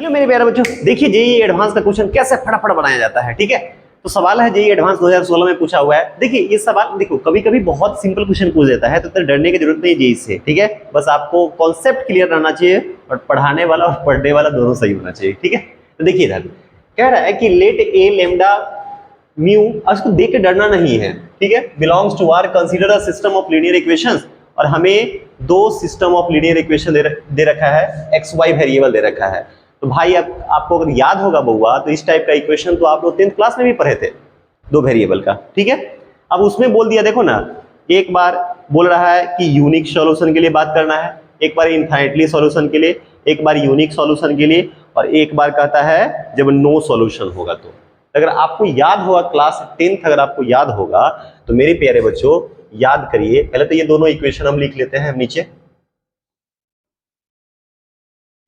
क्यों मेरे प्यारे बच्चों, देखिए जेईई एडवांस का क्वेश्चन कैसे फटाफट बनाया जाता है। ठीक है, तो सवाल है जेईई एडवांस 2016 में पूछा हुआ है। देखिए ये सवाल देखो कभी कभी बहुत सिंपल क्वेश्चन पूछ देता है, तो इतना डरने की जरूरत नहीं जेईई से। ठीक है, बस आपको कॉन्सेप्ट क्लियर रहना चाहिए और पढ़ाने वाला और पढ़ने वाला दोनों सही होना चाहिए। ठीक है, तो देखिए इधर कह रहा है कि लेट ए लेमडा म्यू, उसको देख के डरना नहीं है। ठीक है, belongs to R consider a system of linear equations, और हमें दो सिस्टम ऑफ लीनियर इक्वेशन दे रखा है, एक्स वाई वेरिएबल दे रखा है। तो भाई आपको अगर याद होगा बउआ, तो इस टाइप का इक्वेशन तो आप लोग 10th क्लास में भी पढ़े थे, दो वेरिएबल का। ठीक है, अब उसमें बोल दिया, देखो ना, एक बार बोल रहा है कि यूनिक सॉल्यूशन के लिए बात करना है, एक बार इनफाइनाइटली सॉल्यूशन के लिए, एक बार यूनिक सॉल्यूशन के लिए, और एक बार कहता है जब नो सॉल्यूशन होगा। तो अगर आपको याद होगा क्लास 10th, अगर आपको याद होगा तो मेरे प्यारे बच्चों याद करिए। पहले तो ये दोनों इक्वेशन हम लिख लेते हैं नीचे।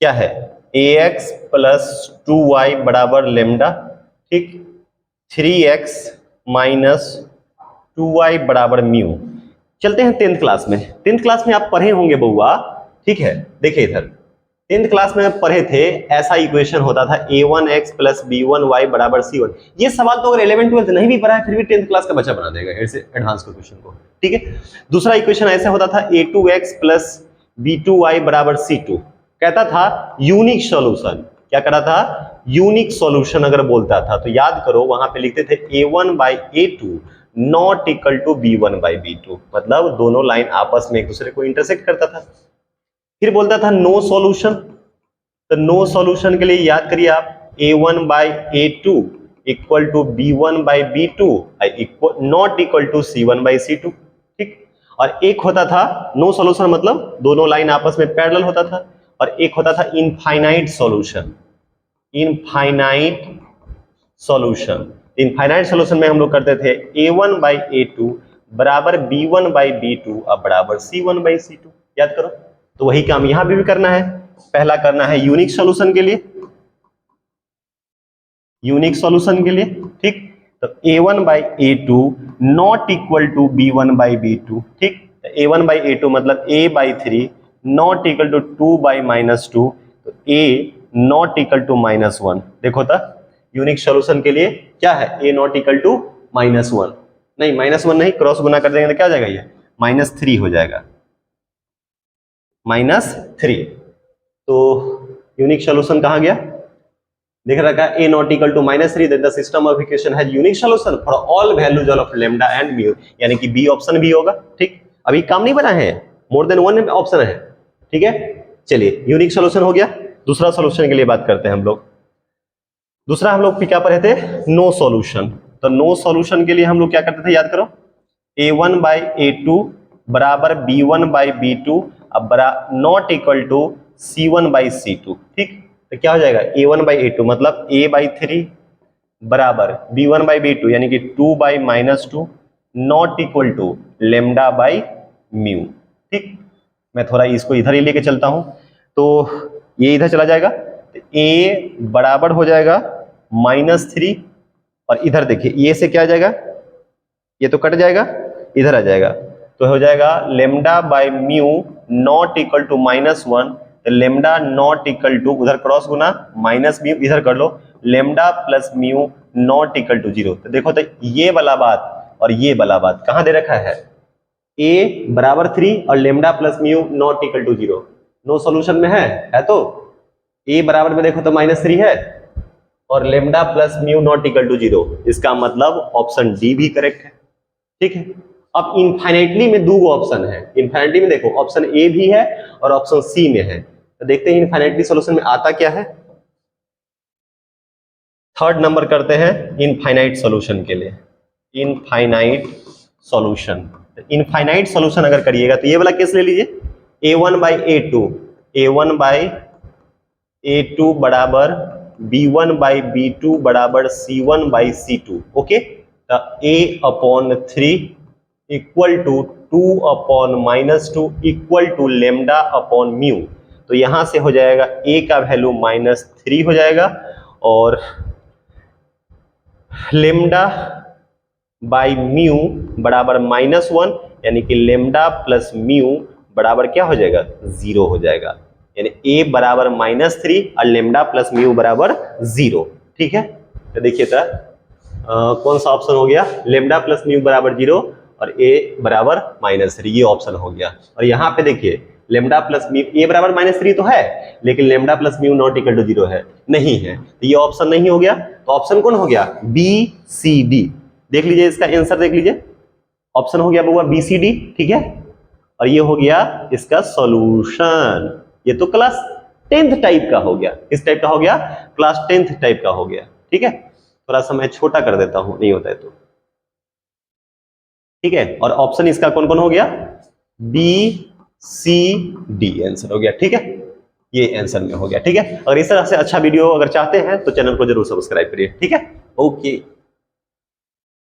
क्या है, ax प्लस 2y बराबर लेमडा, ठीक, 3x माइनस 2y बराबर म्यू। चलते हैं 10th क्लास में। 10th क्लास में आप पढ़े होंगे बउआ। ठीक है, देखिए इधर 10th क्लास में पढ़े थे, ऐसा इक्वेशन होता था a1x प्लस b1y बराबर c1। ये सवाल तो अगर 11th 12th नहीं भी पढ़ा है फिर भी 10th क्लास का बच्चा बना देगा ऐसे एडवांस के क्वेश्चन को। ठीक है, दूसरा इक्वेशन ऐसा होता था a2x प्लस b2y बराबर c2, कहता था यूनिक सॉल्यूशन। क्या करा था, यूनिक सॉल्यूशन अगर बोलता था तो याद करो वहां पे लिखते थे a1 by a2 not equal to b1 by b2, मतलब दोनों लाइन आपस में एक दूसरे को इंटरसेक्ट करता था। फिर बोलता था नो सॉल्यूशन, तो नो सॉल्यूशन के लिए याद करिए आप a1 by a2 equal to b1 by b2 not equal to c1 by c2। ठीक, और एक होता था नो सॉल्यूशन, मतलब दोनों लाइन आपस में पैरेलल होता था, और एक होता था infinite solution. Infinite solution, infinite solution में हम लोग करते थे a1 बाई a2 बराबर b1 बाई b2 अब बराबर c1 बाई c2। याद करो, तो वही काम यहां भी करना है। पहला करना है यूनिक सॉल्यूशन के लिए, यूनिक सॉल्यूशन के लिए। ठीक, तो a1 by a2 not equal to b1 by b2। ठीक, a1 बाई a2 मतलब a by 3 not equal to 2 by minus 2, तो a not equal to minus 1। देखो तो यूनिक सॉल्यूशन के लिए क्या है, a not equal to minus 1, नहीं माइनस 1 नहीं, क्रॉस गुना कर देंगे तो क्या हो जाएगा, ये -3 हो जाएगा, -3। तो यूनिक सॉल्यूशन कहां गया, देख रखा है a not equal to -3, that the system of equation has unique solution for all values of lambda and mu, यानी कि बी ऑप्शन भी होगा। ठीक, अभी काम नहीं बना है, मोर देन वन ऑप्शन है। ठीक है, चलिए यूनिक सॉल्यूशन हो गया। दूसरा सॉल्यूशन के लिए बात करते हैं हम लोग। दूसरा हम लोग क्या पढ़े थे, नो सॉल्यूशन। तो नो सॉल्यूशन के लिए हम लोग क्या करते थे, याद करो, a1 बाई a2 बराबर b1 बाई b2 अब not equal to c1 by c2। ठीक, तो क्या हो जाएगा a1 बाई a2 मतलब a बाई 3 बराबर b1 बाई b2 यानी कि 2 by -2 not equal to lambda by mu. ठीक, मैं थोड़ा इसको इधर ही लेके चलता हूं, तो ये इधर चला जाएगा, तो a बराबर हो जाएगा -3, और इधर देखिए ये से क्या आ जाएगा, ये तो कट जाएगा, इधर आ जाएगा, तो हो जाएगा lambda by mu not equal to -1, तो लेमडा नॉट इक्वल टू उधर क्रॉस गुना माइनस म्यू इधर कर लो, lambda plus mu not equal to 0। तो देखो तो ये वाला बात और ये वाला बात कहां दे रखा है, a बराबर 3 और lambda plus mu not equal to 0 no solution में है तो a बराबर में देखो तो -3 है और lambda plus mu not equal to 0, इसका मतलब ऑप्शन डी भी करेक्ट है। ठीक है, अब इनफाइनाइटली में दो ऑप्शन है, इनफाइनाइटली में देखो ऑप्शन ए भी है और ऑप्शन सी में है, तो देखते हैं इनफाइनाइटली सॉल्यूशन में आता क्या है। थर्ड नंबर करते हैं इनफाइनाइट सॉल्यूशन के लिए, इनफाइनाइट सॉल्यूशन। इनफाइनाइट सॉल्यूशन अगर करिएगा तो ये वाला केस ले लीजिए, a1 by a2, a1 by a2 बराबर b1 बाई b2 बराबर c1 बाई c2। ओके, तो a upon 3 equal to 2 upon -2 equal to lambda upon mu, तो यहां से हो जाएगा a का वैल्यू -3 हो जाएगा और लेमडा बाई म्यू बराबर -1, यानी कि लेमडा प्लस म्यू बराबर क्या हो जाएगा 0 हो जाएगा, यानी ए बराबर -3 और लेमडा प्लस म्यू बराबर 0। ठीक है, तो देखिए तो कौन सा ऑप्शन हो गया, लेमडा प्लस म्यू बराबर 0 और ए बराबर -3, ये ऑप्शन हो गया। और यहाँ पे देखिए लेमडा प्लस म्यू, ए बराबर -3 तो है लेकिन lambda plus mu not equal to 0 है, नहीं है, तो ये ऑप्शन नहीं हो गया। तो ऑप्शन कौन हो गया, बी सी डी। देख लीजिए इसका आंसर, देख लीजिए ऑप्शन हो गया बउआ बी सी डी। ठीक है, और ये हो गया इसका सॉल्यूशन। ये तो क्लास 10th टाइप का हो गया, किस टाइप का हो गया, क्लास 10th टाइप का हो गया। ठीक है, थोड़ा सा मैं छोटा कर देता हूं, नहीं होता है तो। ठीक है, और ऑप्शन इसका कौन कौन हो गया, बी सी डी आंसर हो गया। ठीक है, ये आंसर में हो गया। ठीक है, अगर इस तरह से अच्छा वीडियो अगर चाहते हैं तो चैनल को जरूर सब्सक्राइब करिए। ठीक है, ओके।